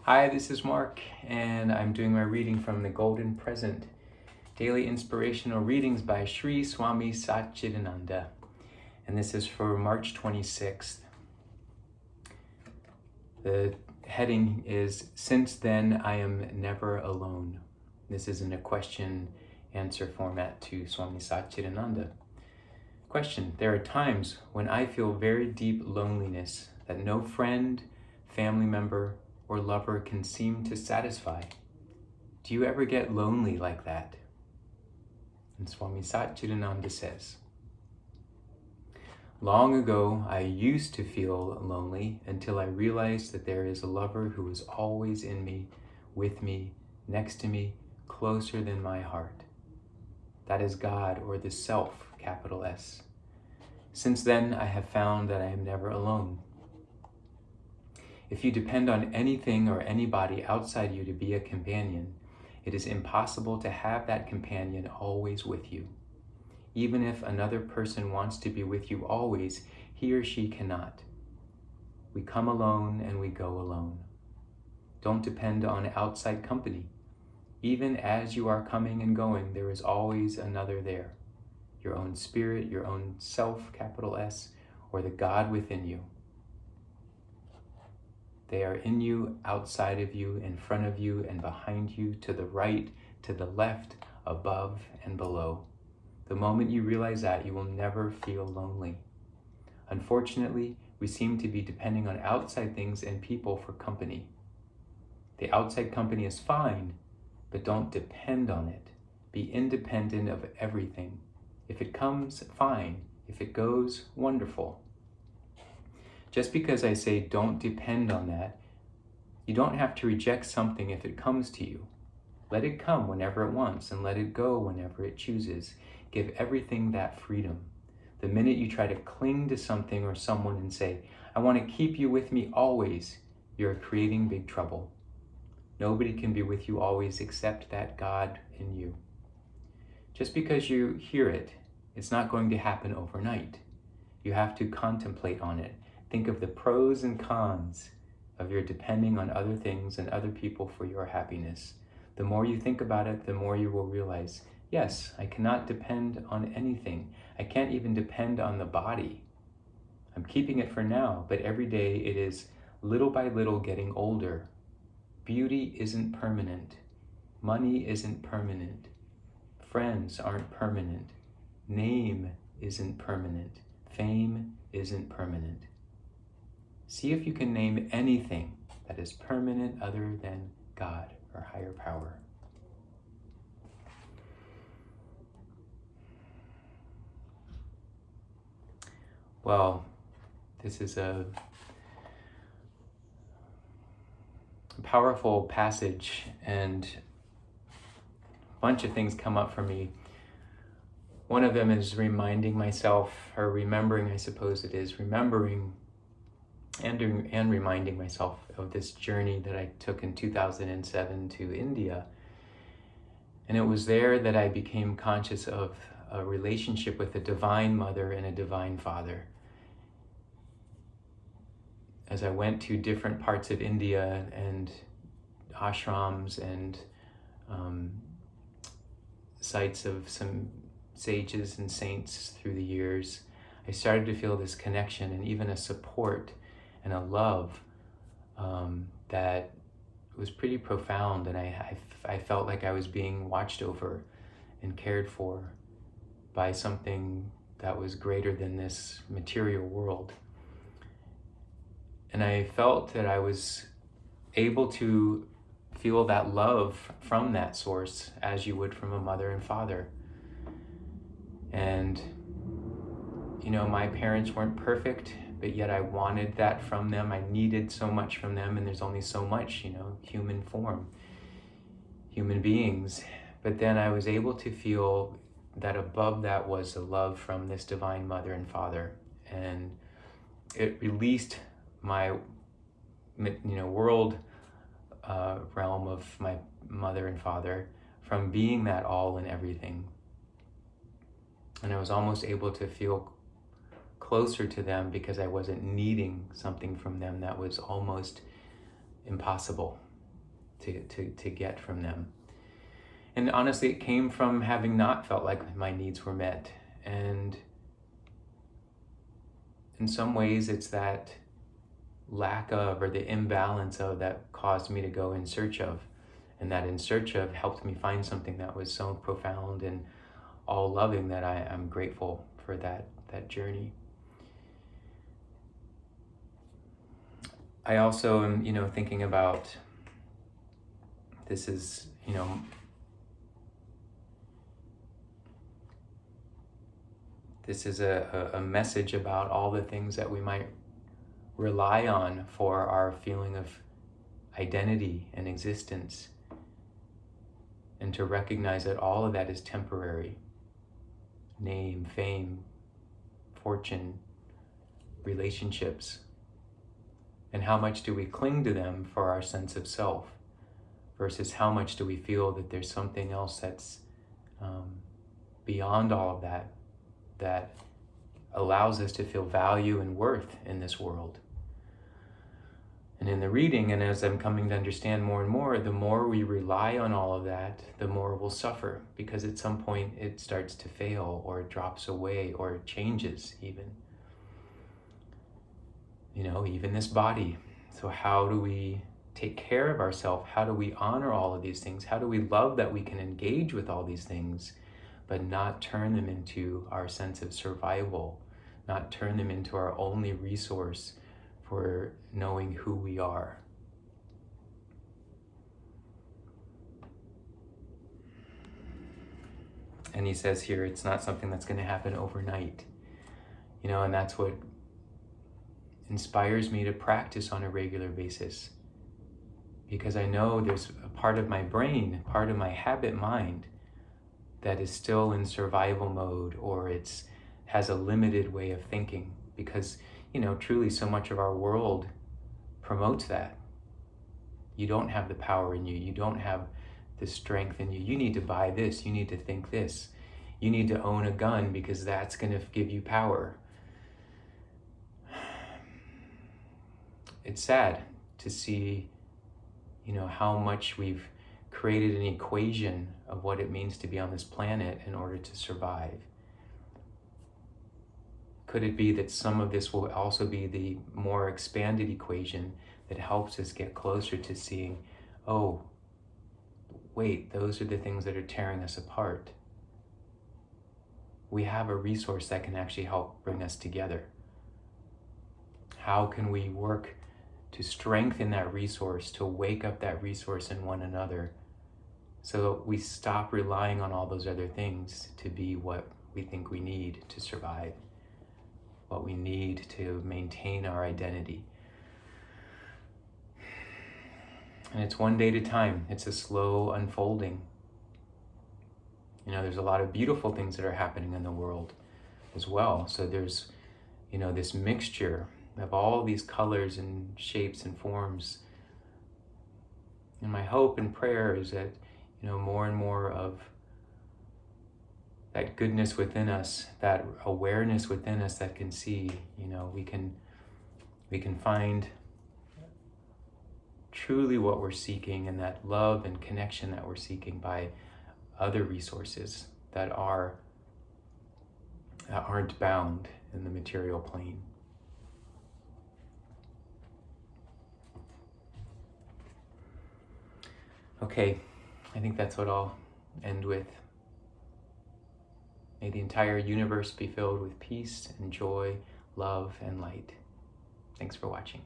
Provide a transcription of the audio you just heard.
Hi, this is Marc, and I'm doing my reading from the Golden Present, Daily Inspirational Readings by Sri Swami Satchidananda. And this is for March 26th. The heading is, Since Then I Am Never Alone. This is in a question-answer format to Swami Satchidananda. Question: There are times when I feel very deep loneliness that no friend, family member, or lover can seem to satisfy. Do you ever get lonely like that? And Swami Satchidananda says, long ago, I used to feel lonely until I realized that there is a lover who is always in me, with me, next to me, closer than my heart. That is God, or the Self, capital S. Since then, I have found that I am never alone. If you depend on anything or anybody outside you to be a companion, it is impossible to have that companion always with you. Even if another person wants to be with you always, he or she cannot. We come alone and we go alone. Don't depend on outside company. Even as you are coming and going, there is always another there. Your own spirit, your own self, capital S, or the God within you. They are in you, outside of you, in front of you, and behind you, to the right, to the left, above, and below. The moment you realize that, you will never feel lonely. Unfortunately, we seem to be depending on outside things and people for company. The outside company is fine, but don't depend on it. Be independent of everything. If it comes, fine. If it goes, wonderful. Just because I say don't depend on that, you don't have to reject something if it comes to you. Let it come whenever it wants and let it go whenever it chooses. Give everything that freedom. The minute you try to cling to something or someone and say, I want to keep you with me always, you're creating big trouble. Nobody can be with you always except that God in you. Just because you hear it, it's not going to happen overnight. You have to contemplate on it. Think of the pros and cons of your depending on other things and other people for your happiness. The more you think about it, the more you will realize, yes, I cannot depend on anything. I can't even depend on the body. I'm keeping it for now, but every day it is little by little getting older. Beauty isn't permanent. Money isn't permanent. Friends aren't permanent. Name isn't permanent. Fame isn't permanent. See if you can name anything that is permanent other than God or higher power. Well, this is a powerful passage, and a bunch of things come up for me. One of them is reminding myself, or remembering, I suppose it is, remembering and reminding myself of this journey that I took in 2007 to India. And it was there that I became conscious of a relationship with a divine mother and a divine father. As I went to different parts of India and ashrams and sites of some sages and saints through the years, I started to feel this connection and even a support and a love that was pretty profound, and I felt like I was being watched over and cared for by something that was greater than this material world. And I felt that I was able to feel that love from that source as you would from a mother and father. And, you know, my parents weren't perfect, but yet I wanted that from them. I needed so much from them, and there's only so much, you know, human form, human beings. But then I was able to feel that above that was a love from this divine mother and father. And it released my, you know, world realm of my mother and father from being that all and everything. And I was almost able to feel closer to them because I wasn't needing something from them that was almost impossible. to get from them. And honestly, it came from having not felt like my needs were met. And in some ways, it's that lack of, or the imbalance of, that caused me to go in search of. And that in search of helped me find something that was so profound and all loving that I'm grateful for that journey. I also am, thinking about, this is, this is a message about all the things that we might rely on for our feeling of identity and existence, and to recognize that all of that is temporary. Name, fame, fortune, relationships. And how much do we cling to them for our sense of self, versus how much do we feel that there's something else that's beyond all of that, that allows us to feel value and worth in this world. And in the reading, and as I'm coming to understand more and more, the more we rely on all of that, the more we'll suffer, because at some point it starts to fail, or it drops away, or it changes even. Even this body. So how do we take care of ourselves? How do we honor all of these things? How do we love that we can engage with all these things, but not turn them into our sense of survival, not turn them into our only resource for knowing who we are? And he says here, it's not something that's going to happen overnight. And that's what inspires me to practice on a regular basis. Because I know there's a part of my brain, part of my habit mind, that is still in survival mode, or has a limited way of thinking. Because, truly so much of our world promotes that. You don't have the power in you. You don't have the strength in you. You need to buy this. You need to think this. You need to own a gun because that's going to give you power. It's sad to see, how much we've created an equation of what it means to be on this planet in order to survive. Could it be that some of this will also be the more expanded equation that helps us get closer to seeing, oh, wait, those are the things that are tearing us apart. We have a resource that can actually help bring us together. How can we work to strengthen that resource, to wake up that resource in one another, so that we stop relying on all those other things to be what we think we need to survive, what we need to maintain our identity. And it's one day at a time. It's a slow unfolding. There's a lot of beautiful things that are happening in the world as well. So there's, this mixture of all these colors and shapes and forms. And my hope and prayer is that, more and more of that goodness within us, that awareness within us that can see, we can find truly what we're seeking, and that love and connection that we're seeking by other resources that aren't bound in the material plane. Okay, I think that's what I'll end with. May the entire universe be filled with peace and joy, love and light. Thanks for watching.